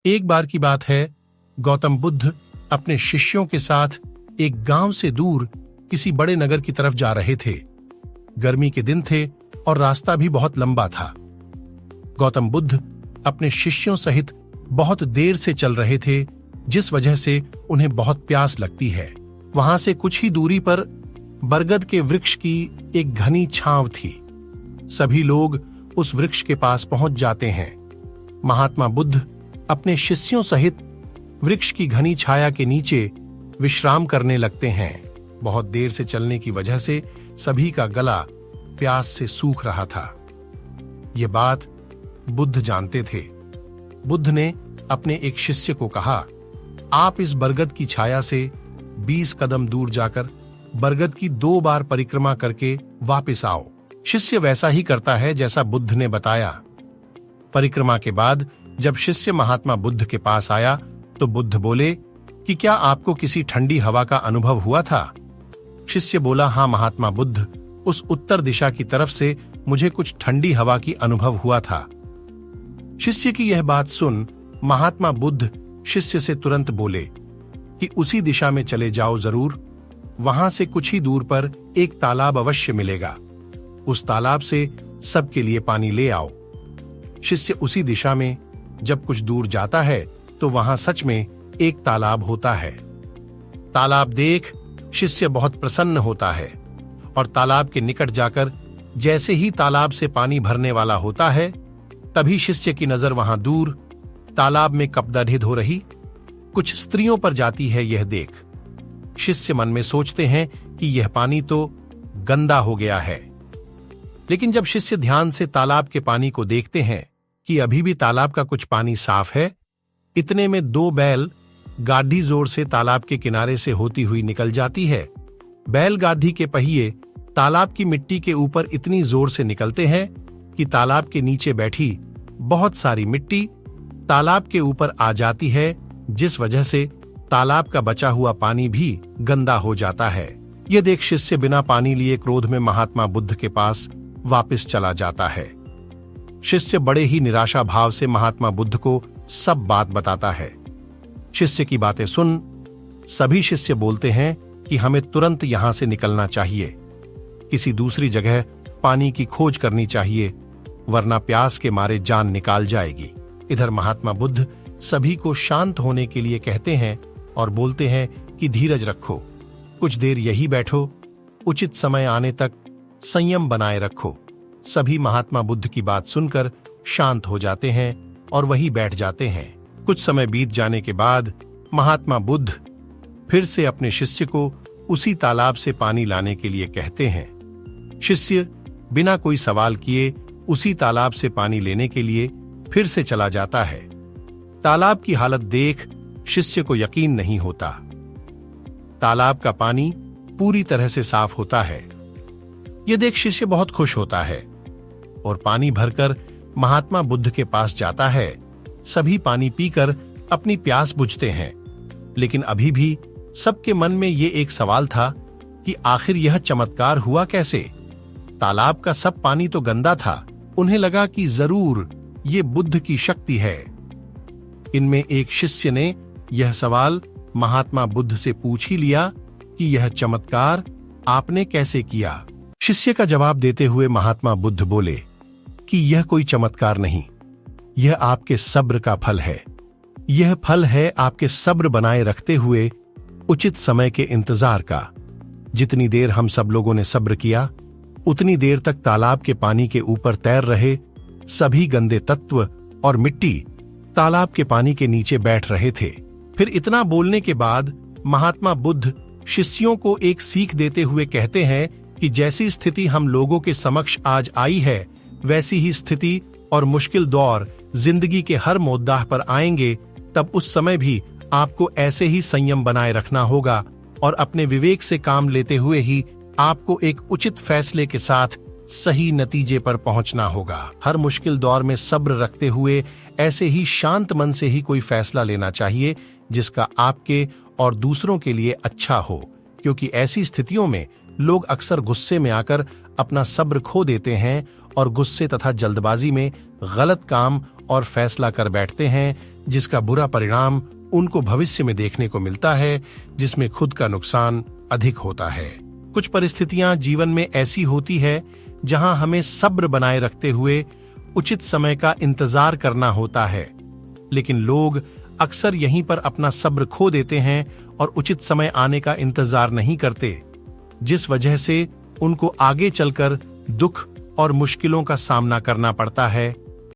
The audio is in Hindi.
एक बार की बात है, गौतम बुद्ध अपने शिष्यों के साथ एक गांव से दूर किसी बड़े नगर की तरफ जा रहे थे। गर्मी के दिन थे और रास्ता भी बहुत लंबा था। गौतम बुद्ध अपने शिष्यों सहित बहुत देर से चल रहे थे, जिस वजह से उन्हें बहुत प्यास लगती है। वहां से कुछ ही दूरी पर बरगद के वृक्ष की एक घनी छांव थी। सभी लोग उस वृक्ष के पास पहुंच जाते हैं। महात्मा बुद्ध अपने शिष्यों सहित वृक्ष की घनी छाया के नीचे विश्राम करने लगते हैं। बहुत देर से चलने की वजह से सभी का गला प्यास से सूख रहा था। ये बात बुद्ध जानते थे। बुद्ध ने अपने एक शिष्य को कहा, आप इस बरगद की छाया से 20 कदम दूर जाकर बरगद की 2 बार परिक्रमा करके वापस आओ। शिष्य वैसा ही करता है जैसा बुद्ध ने बताया। परिक्रमा के बाद जब शिष्य महात्मा बुद्ध के पास आया तो बुद्ध बोले कि क्या आपको किसी ठंडी हवा का अनुभव हुआ था? शिष्य बोला, हाँ महात्मा बुद्ध, उस उत्तर दिशा की तरफ से मुझे कुछ ठंडी हवा की अनुभव हुआ था। शिष्य की यह बात सुन महात्मा बुद्ध शिष्य से तुरंत बोले कि उसी दिशा में चले जाओ जरूर, वहां से कुछ ही दूर पर एक तालाब अवश्य मिलेगा। उस तालाब से सबके लिए पानी ले आओ। शिष्य उसी दिशा में जब कुछ दूर जाता है तो वहां सच में एक तालाब होता है। तालाब देख शिष्य बहुत प्रसन्न होता है और तालाब के निकट जाकर जैसे ही तालाब से पानी भरने वाला होता है, तभी शिष्य की नजर वहां दूर तालाब में कपड़े धो रही कुछ स्त्रियों पर जाती है। यह देख शिष्य मन में सोचते हैं कि यह पानी तो गंदा हो गया है। लेकिन जब शिष्य ध्यान से तालाब के पानी को देखते हैं कि अभी भी तालाब का कुछ पानी साफ है, इतने में 2 बैल गाड़ी जोर से तालाब के किनारे से होती हुई निकल जाती है। बैलगाड़ी के पहिए तालाब की मिट्टी के ऊपर इतनी जोर से निकलते हैं कि तालाब के नीचे बैठी बहुत सारी मिट्टी तालाब के ऊपर आ जाती है, जिस वजह से तालाब का बचा हुआ पानी भी गंदा हो जाता है। यह देख शिष्य बिना पानी लिए क्रोध में महात्मा बुद्ध के पास वापस चला जाता है। शिष्य बड़े ही निराशा भाव से महात्मा बुद्ध को सब बात बताता है। शिष्य की बातें सुन सभी शिष्य बोलते हैं कि हमें तुरंत यहां से निकलना चाहिए, किसी दूसरी जगह पानी की खोज करनी चाहिए, वरना प्यास के मारे जान निकाल जाएगी। इधर महात्मा बुद्ध सभी को शांत होने के लिए कहते हैं और बोलते हैं कि धीरज रखो, कुछ देर यही बैठो, उचित समय आने तक संयम बनाए रखो। सभी महात्मा बुद्ध की बात सुनकर शांत हो जाते हैं और वहीं बैठ जाते हैं। कुछ समय बीत जाने के बाद महात्मा बुद्ध फिर से अपने शिष्य को उसी तालाब से पानी लाने के लिए कहते हैं। शिष्य बिना कोई सवाल किए उसी तालाब से पानी लेने के लिए फिर से चला जाता है। तालाब की हालत देख शिष्य को यकीन नहीं होता। तालाब का पानी पूरी तरह से साफ होता है। यह देख शिष्य बहुत खुश होता है और पानी भरकर महात्मा बुद्ध के पास जाता है। सभी पानी पीकर अपनी प्यास बुझते हैं, लेकिन अभी भी सबके मन में ये एक सवाल था कि आखिर यह चमत्कार हुआ कैसे? तालाब का सब पानी तो गंदा था। उन्हें लगा कि जरूर ये बुद्ध की शक्ति है। इनमें एक शिष्य ने यह सवाल महात्मा बुद्ध से पूछ ही लिया कि यह चमत्कार आपने कैसे किया? शिष्य का जवाब देते हुए महात्मा बुद्ध बोले कि यह कोई चमत्कार नहीं, यह आपके सब्र का फल है। यह फल है आपके सब्र बनाए रखते हुए उचित समय के इंतजार का। जितनी देर हम सब लोगों ने सब्र किया, उतनी देर तक तालाब के पानी के ऊपर तैर रहे सभी गंदे तत्व और मिट्टी तालाब के पानी के नीचे बैठ रहे थे। फिर इतना बोलने के बाद महात्मा बुद्ध शिष्यों को एक सीख देते हुए कहते हैं कि जैसी स्थिति हम लोगों के समक्ष आज आई है, वैसी ही स्थिति और मुश्किल दौर जिंदगी के हर मोद्दाह पर आएंगे। तब उस समय भी आपको ऐसे ही संयम बनाए रखना होगा और अपने विवेक से काम लेते हुए ही आपको एक उचित फैसले के साथ सही नतीजे पर पहुंचना होगा। हर मुश्किल दौर में सब्र रखते हुए ऐसे ही शांत मन से ही कोई फैसला लेना चाहिए जिसका आपके और दूसरों के लिए अच्छा हो, क्योंकि ऐसी स्थितियों में लोग अक्सर गुस्से में आकर अपना सब्र खो देते हैं और गुस्से तथा जल्दबाजी में गलत काम और फैसला कर बैठते हैं, जिसका बुरा परिणाम उनको भविष्य में देखने को मिलता है, जिसमें खुद का नुकसान अधिक होता है। कुछ परिस्थितियां जीवन में ऐसी होती है जहां हमें सब्र बनाए रखते हुए उचित समय का इंतजार करना होता है, लेकिन लोग अक्सर यहीं पर अपना सब्र खो देते हैं और उचित समय आने का इंतजार नहीं करते, जिस वजह से उनको आगे चलकर दुख और मुश्किलों का सामना करना पड़ता है।